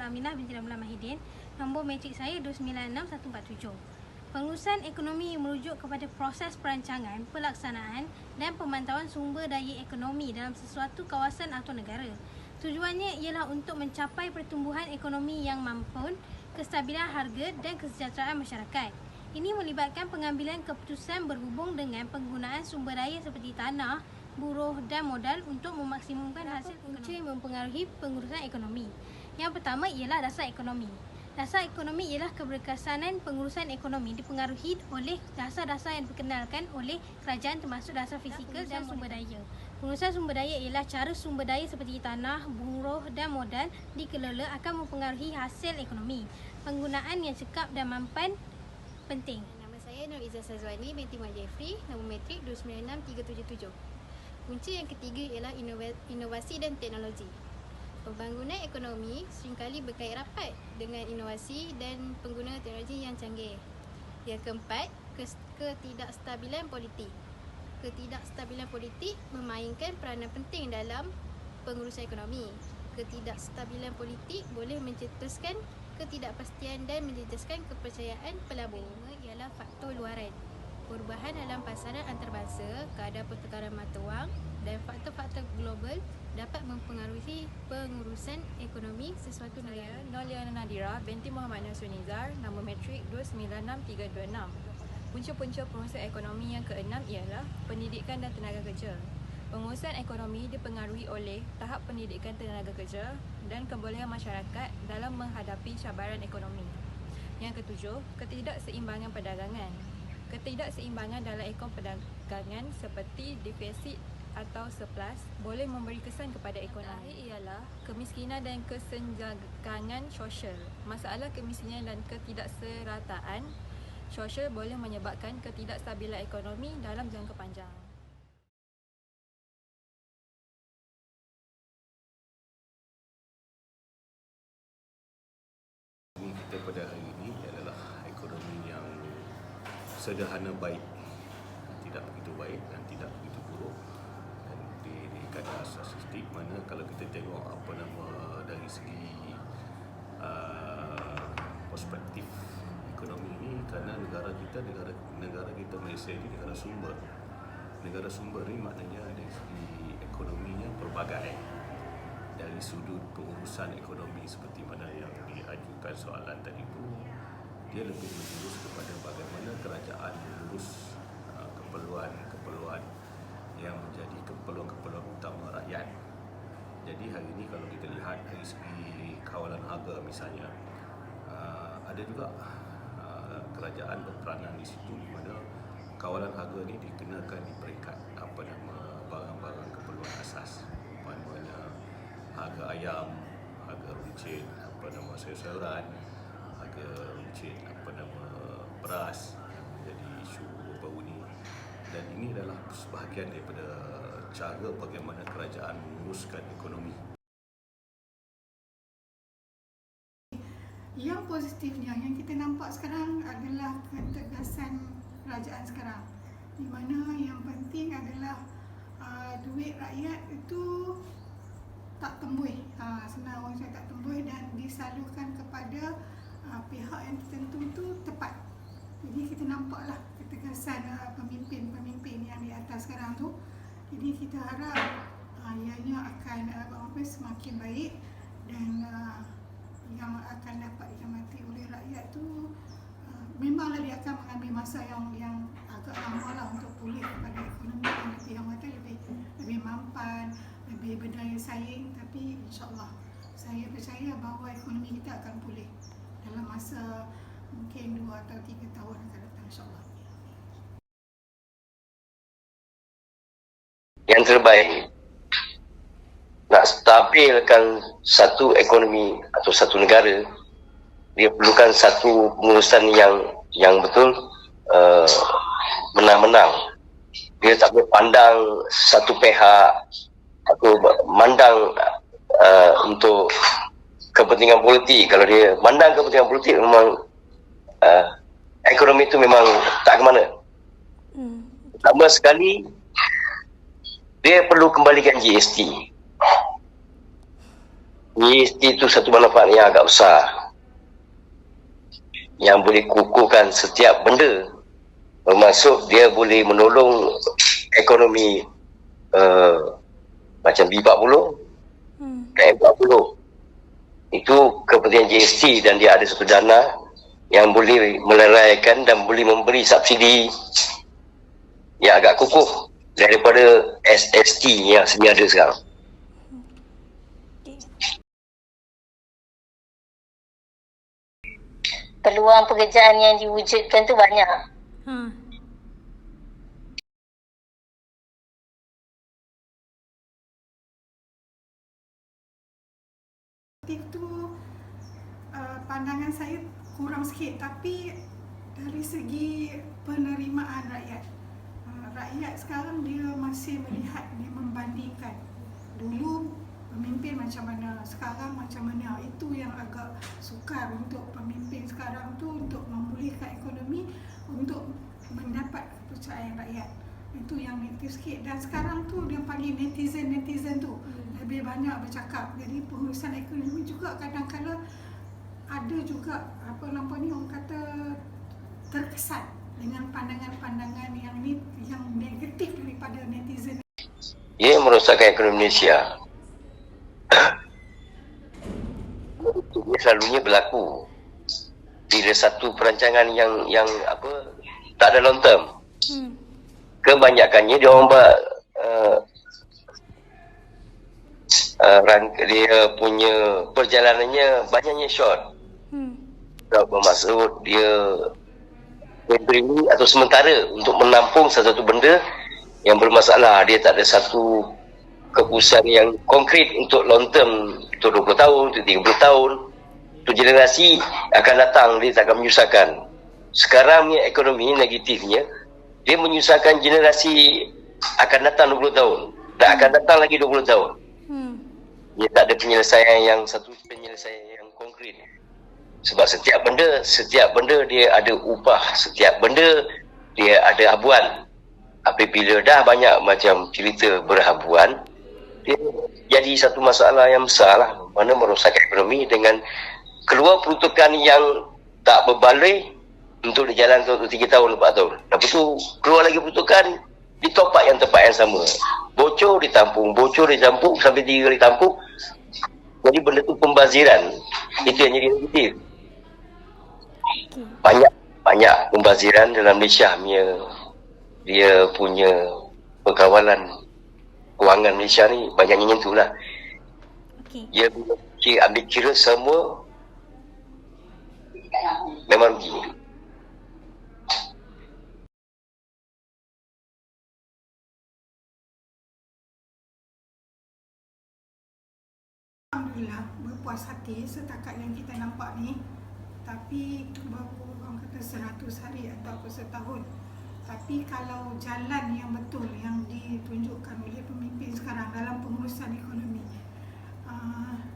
Aminah binti Ramlan Mahidin. Nombor matrik saya 296147. Pengurusan ekonomi merujuk kepada proses perancangan, pelaksanaan dan pemantauan sumber daya ekonomi dalam sesuatu kawasan atau negara. Tujuannya ialah untuk mencapai pertumbuhan ekonomi yang mampun, kestabilan harga dan kesejahteraan masyarakat. Ini melibatkan pengambilan keputusan berhubung dengan penggunaan sumber daya seperti tanah, buruh dan modal untuk memaksimumkan hasil punca yang mempengaruhi pengurusan ekonomi. Yang pertama ialah dasar ekonomi. Dasar ekonomi ialah keberkesanan pengurusan ekonomi dipengaruhi oleh dasar-dasar yang diperkenalkan oleh kerajaan termasuk dasar fizikal dan sumber daya. Pengurusan sumber daya ialah cara sumber daya seperti tanah, buruh dan modal dikelola akan mempengaruhi hasil ekonomi. Penggunaan yang cekap dan mampan penting. Nama saya Nur Izzah Sazwani binti Wan Jeffrey, nombor matrik 296377. Punca yang ketiga ialah inovasi dan teknologi. Pembangunan ekonomi seringkali berkait rapat dengan inovasi dan pengguna teknologi yang canggih. Yang keempat, ketidakstabilan politik. Ketidakstabilan politik memainkan peranan penting dalam pengurusan ekonomi. Ketidakstabilan politik boleh mencetuskan ketidakpastian dan menjejaskan kepercayaan pelabur. Ialah faktor luaran. Perubahan dalam pasaran antarabangsa, keadaan pertukaran mata wang dan faktor-faktor global dapat mempengaruhi pengurusan ekonomi sesuatu negara. Noliana Nadira binti Muhammad Nasrul Nizar, nombor matrik 296326. Punca-punca pengurusan ekonomi yang keenam ialah pendidikan dan tenaga kerja. Pengurusan ekonomi dipengaruhi oleh tahap pendidikan tenaga kerja dan kebolehan masyarakat dalam menghadapi cabaran ekonomi. Yang ketujuh, ketidakseimbangan perdagangan. Ketidakseimbangan dalam ekor perdagangan seperti defisit atau surplus boleh memberi kesan kepada ekonomi. Ialah kemiskinan dan kesenjangan sosial. Masalah kemiskinan dan ketidakserataan sosial boleh menyebabkan ketidakstabilan ekonomi dalam jangka panjang. Kita pada hari ini adalah ekonomi yang sederhana baik, tidak begitu baik dan tidak begitu buruk. Dan di kata statistik mana kalau kita tengok apa nama dari segi perspektif ekonomi ini, kerana negara kita Malaysia ini negara sumber. Negara sumber ni maknanya dari segi ekonominya pelbagai. Dari sudut pengurusan ekonomi seperti mana yang diajukan soalan tadi itu, dia lebih menjurus kepada bagaimana kerajaan mengurus keperluan-keperluan yang menjadi keperluan-keperluan utama rakyat. Jadi hari ini kalau kita lihat dari segi kawalan harga misalnya, ada juga kerajaan berperanan di situ, di mana kawalan harga ini dikenakan di peringkat barang-barang keperluan asas, umpamanya harga ayam, harga runcit, sayur-sayuran, harga runcit, beras yang menjadi isu baru ini. Dan ini adalah sebahagian daripada cara bagaimana kerajaan menguruskan ekonomi. Yang positifnya yang kita nampak sekarang adalah ketegasan kerajaan sekarang, di mana yang penting adalah duit rakyat itu tak tembus, senang orang cakap tak tembus, dan disalurkan kepada pihak yang tertentu itu tepat. Jadi kita nampaklah ketegasan pemimpin-pemimpin yang di atas sekarang tu. Jadi kita harap ianya akan semakin baik, dan yang akan dapat dinikmati oleh rakyat tu memanglah dia akan mengambil masa yang agak lama lah untuk pulih kepada ekonomi, tapi yang kata lebih mampan, lebih berdaya saing. Tapi insyaAllah saya percaya bahawa ekonomi kita akan pulih dalam masa mungkin 2 atau 3 tahun akan datang, insyaAllah. Yang terbaik nak stabilkan satu ekonomi atau satu negara, dia perlukan satu pengurusan yang betul menang-menang. Dia tak boleh pandang satu pihak atau mandang untuk kepentingan politik. Kalau dia mandang kepentingan politik, memang ekonomi itu memang tak ke mana. Pertama sekali, dia perlu kembalikan GST. GST itu satu manfaat yang agak besar, yang boleh kukuhkan setiap benda, bermaksud dia boleh menolong ekonomi macam B40 dan M40. Itu kepentingan GST, dan dia ada satu dana yang boleh meleraikan dan boleh memberi subsidi yang agak kukuh daripada SST yang sedia ada sekarang. Peluang pekerjaan yang diwujudkan tu banyak. Itu pandangan saya kurang sikit, tapi dari segi penerimaan rakyat, rakyat sekarang dia masih melihat, dia membandingkan dulu pemimpin macam mana, sekarang macam mana. Itu yang agak sukar untuk pemimpin sekarang tu, untuk memulihkan ekonomi, untuk mendapat kepercayaan rakyat. Itu yang negatif sikit. Dan sekarang tu dia panggil netizen tu lebih banyak bercakap. Jadi pengurusan ekonomi juga kadang-kadang ada juga orang kata terkesan dengan pandangan-pandangan yang negatif daripada netizen. Ia merosakkan ekonomi Malaysia. Ia selalunya berlaku bila satu perancangan yang tak ada long term. Kebanyakannya dia orang buat dia punya perjalanannya banyaknya short. Bermaksud dia temporary atau sementara untuk menampung satu benda yang bermasalah. Dia tak ada satu keputusan yang konkret untuk long term, untuk 20 tahun, untuk 30 tahun, untuk generasi akan datang. Dia tak akan menyusahkan. Sekarang ni ekonomi negatifnya, dia menyusahkan generasi akan datang 20 tahun dan akan datang lagi 20 tahun. Dia tak ada penyelesaian yang konkret. Sebab setiap benda dia ada upah, setiap benda dia ada habuan. Apabila dah banyak macam cerita berhabuan, dia jadi satu masalah yang besar lah, mana merosakkan ekonomi dengan keluar peruntukan yang tak berbaloi untuk dijalankan untuk 3 tahun, 4 tahun. Lepas tu keluar lagi peruntukan di top up yang tempat yang sama. Bocor ditampung sampai 3 kali tampung. Jadi benda tu pembaziran. Itu yang jadi negatif. Banyak pembaziran dalam Malaysia dia punya perkawalan kewangan Malaysia ni banyaknya nyentuh lah. Dia ambil kira semua memang rugi. Alhamdulillah, berpuas hati setakat yang kita nampak ni. Tapi baru orang kata 100 hari atau setahun. Tapi kalau jalan yang betul yang ditunjukkan oleh pemimpin sekarang dalam pengurusan ekonomi,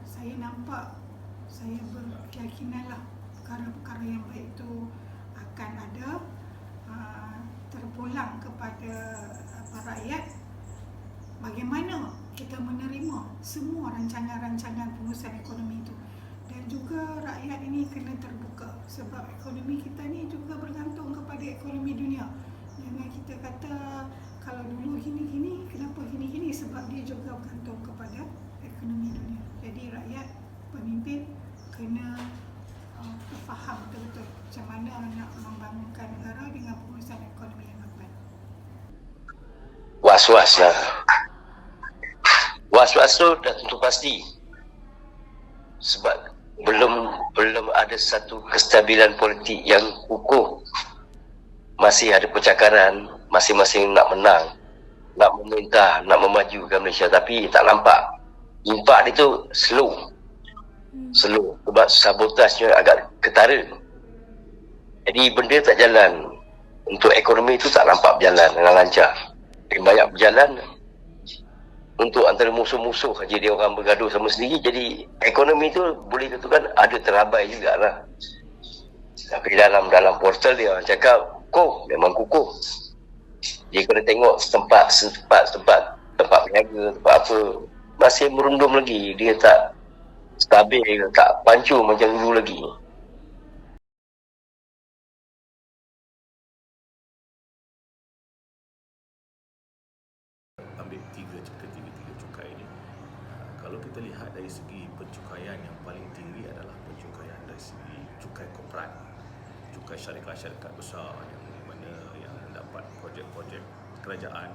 saya nampak, saya berkeyakinanlah perkara-perkara yang baik itu akan ada, terpulang kepada rakyat. Bagaimana kita menerima semua rancangan-rancangan pengurusan ekonomi itu. Dan juga rakyat ini kena terbuka, sebab ekonomi kita ni juga bergantung kepada ekonomi dunia. Jangan kita kata kalau dulu gini-gini, kenapa gini-gini, sebab dia juga bergantung kepada ekonomi dunia. Jadi rakyat, pemimpin kena faham betul-betul macam mana nak membangunkan negara dengan pengurusan ekonomi yang baik. Was-was lah. Was-was tu dah tentu pasti. Sebab belum ada satu kestabilan politik yang kukuh. Masih ada percakaran, masing-masing nak menang, nak memerintah, nak memajukan Malaysia, tapi tak nampak. Impak dia tu slow. Sebab sabotasnya agak ketara. Jadi benda tak jalan. Untuk ekonomi tu tak nampak berjalan dengan lancar. Dia banyak berjalan untuk antara musuh-musuh saja dia orang bergaduh sama sendiri. Jadi ekonomi tu boleh katakan ada terabai jugalah. Tapi dalam portal dia orang cakap memang kukuh. Dia kena tengok tempat berniaga, tempat apa masih merundum lagi. Dia tak stabil, tak pancur macam dulu lagi. Ambil tiga cukai ini. Kalau kita lihat dari segi pencukaian, yang paling tinggi adalah pencukaian dari segi cukai korporat, cukai syarikat-syarikat besar yang mana yang mendapat projek-projek kerajaan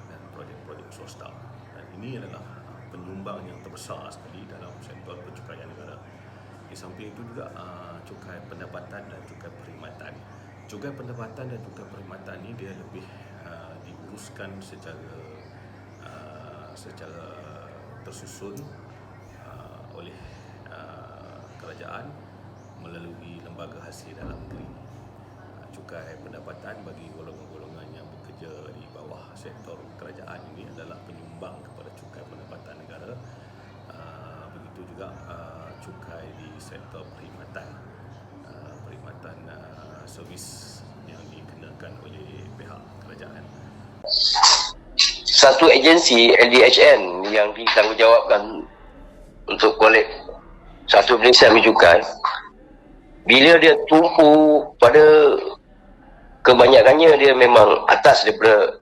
dan projek-projek swasta. Dan ini adalah penyumbang yang terbesar sekali dalam sektor pencukaian negara. Di samping itu juga cukai pendapatan dan cukai perkhidmatan. Cukai pendapatan dan cukai perkhidmatan ini dia lebih diuruskan secara tersusun oleh kerajaan melalui lembaga hasil dalam negeri. Cukai pendapatan bagi golongan-golongan yang bekerja di bawah sektor kerajaan ini adalah penyumbang kepada cukai pendapatan negara. Begitu juga cukai di sektor perkhidmatan, servis yang dikenakan oleh pihak kerajaan. Satu agensi LDHN yang ditanggungjawabkan untuk kolek satu Malaysia ambil cukai, bila dia tumpu pada kebanyakannya dia memang atas daripada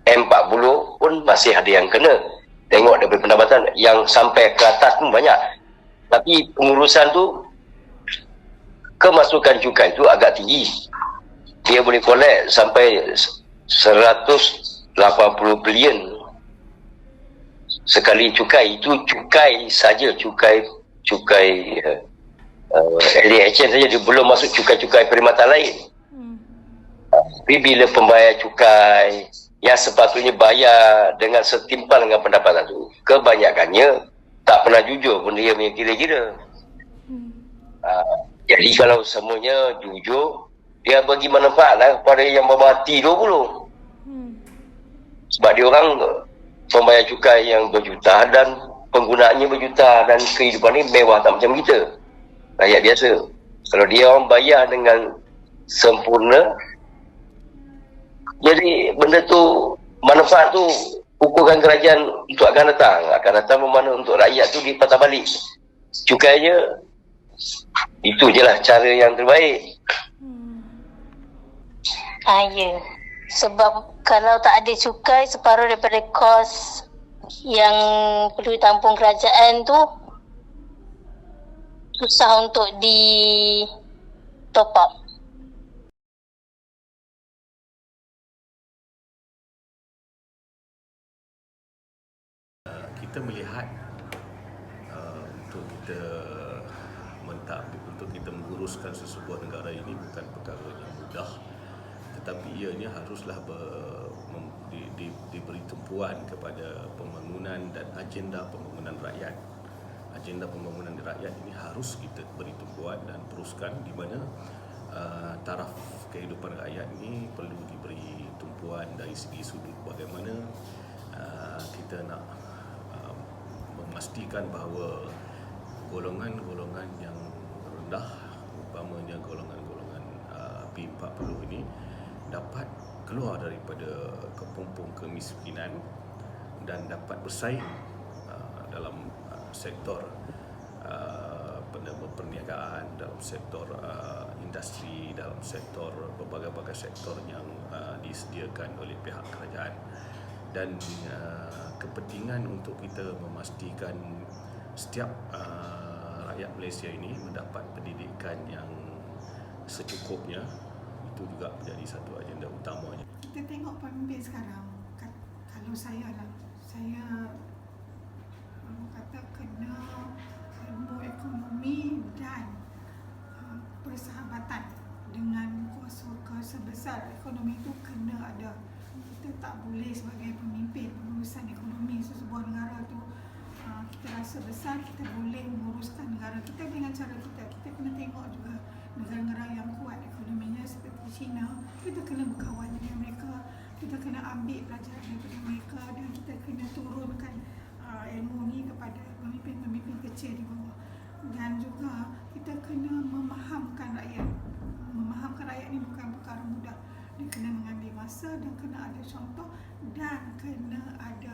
M40 pun masih ada yang kena. Tengok daripada pendapatan yang sampai ke atas pun banyak. Tapi pengurusan tu, kemasukan cukai tu agak tinggi. Dia boleh kolek sampai 180 bilion sekali cukai. Itu cukai saja, cukai LDHN saja, dia belum masuk cukai-cukai perkhidmatan lain. Tapi bila pembayar cukai yang sepatutnya bayar dengan setimpal dengan pendapatan tu, kebanyakannya tak pernah jujur pun dia punya kira-kira. Jadi kalau semuanya jujur, dia bagi manfaat lah kepada yang bermati 20. Sebab dia orang pembayar cukai yang berjuta dan penggunaannya berjuta, dan kehidupan ni mewah tak macam kita, rakyat biasa. Kalau dia orang bayar dengan sempurna, jadi benda tu, manfaat tu ukurkan kerajaan untuk akan datang bermakna untuk rakyat tu dipatah balik cukainya. Itu je lah cara yang terbaik. Ya. Sebab kalau tak ada cukai, separuh daripada kos yang perlu ditampung kerajaan tu susah untuk di top up. Kita melihat untuk kita untuk kita menguruskan sesebuah negara ini bukan perkara yang mudah, tetapi ianya haruslah diberi tumpuan kepada pembangunan dan agenda pembangunan rakyat. Agenda pembangunan rakyat ini harus kita beri tumpuan dan teruskan, di mana taraf kehidupan rakyat ini perlu diberi tumpuan dari segi sudut bagaimana kita nak memastikan bahawa golongan-golongan yang rendah, umpamanya golongan-golongan P40 ini dapat keluar daripada kepompong kemiskinan dan dapat bersaing dalam sektor perniagaan, dalam sektor industri, dalam sektor berbagai-bagai sektor yang disediakan oleh pihak kerajaan. Dan kepentingan untuk kita memastikan setiap rakyat Malaysia ini mendapat pendidikan yang secukupnya, itu juga menjadi satu agenda utamanya. Kita tengok pemimpin sekarang, kalau saya kata kena ilmu ekonomi dan persahabatan dengan kuasa besar ekonomi itu kena ada. Kita tak boleh sebagai pemimpin pengurusan ekonomi sesebuah negara tu kita rasa besar, kita boleh menguruskan negara kita dengan cara kita. Kita kena tengok juga negara-negara yang kuat ekonominya seperti China, kita kena berkawan dengan mereka, kita kena ambil pelajaran daripada mereka, dan kita kena turunkan ilmu ni kepada pemimpin-pemimpin kecil di bawah. Dan juga kita kena memahamkan rakyat. Memahamkan rakyat ni bukan perkara mudah. Dia kena mengambil masa dan kena ada contoh dan kena ada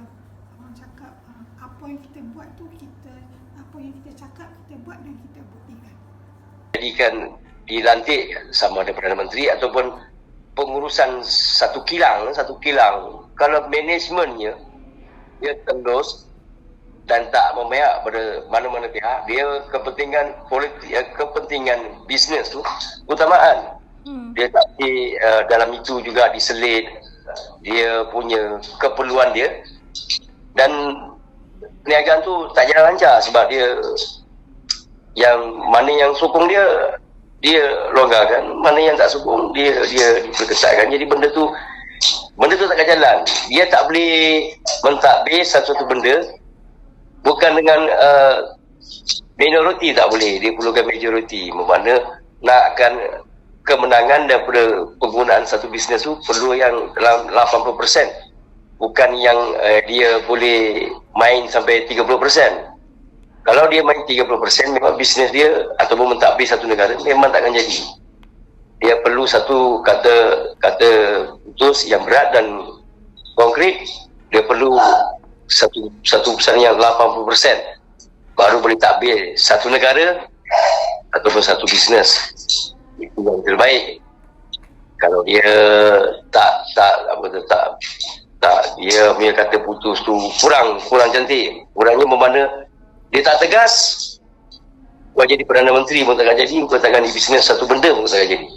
orang cakap apa yang kita buat tu, apa yang kita cakap, kita buat dan kita buktikan. Jadikan dilantik sama ada Perdana Menteri ataupun pengurusan satu kilang. Kalau manajemennya dia tendus dan tak memihak pada mana-mana pihak, dia kepentingan politik, kepentingan bisnes tu utamaan. Dia tak dalam itu juga diselit dia punya keperluan dia, dan perniagaan tu tak jalan lancar sebab dia mana yang sokong dia longgarkan, mana yang tak sokong dia diperketatkan. Jadi benda tu takkan jalan. Dia tak boleh mentadbir satu benda bukan dengan minoriti, tak boleh. Dia perlukan majoriti. Bermakna nakkan kemenangan daripada penggunaan satu bisnes tu perlu yang dalam 80%, bukan yang dia boleh main sampai 30%. Kalau dia main 30%, memang bisnes dia ataupun mentadbir satu negara memang takkan jadi. Dia perlu satu kata putus yang berat dan konkret. Dia perlu satu keputusan yang 80% baru boleh takbir satu negara ataupun satu bisnes. Itu yang terbaik. Kalau dia tak dia punya kata putus tu kurang cantik. Kurangnya bermakna dia tak tegas. Kau jadi Perdana Menteri pun takkan jadi, kau takkan di bisnes satu benda pun takkan jadi.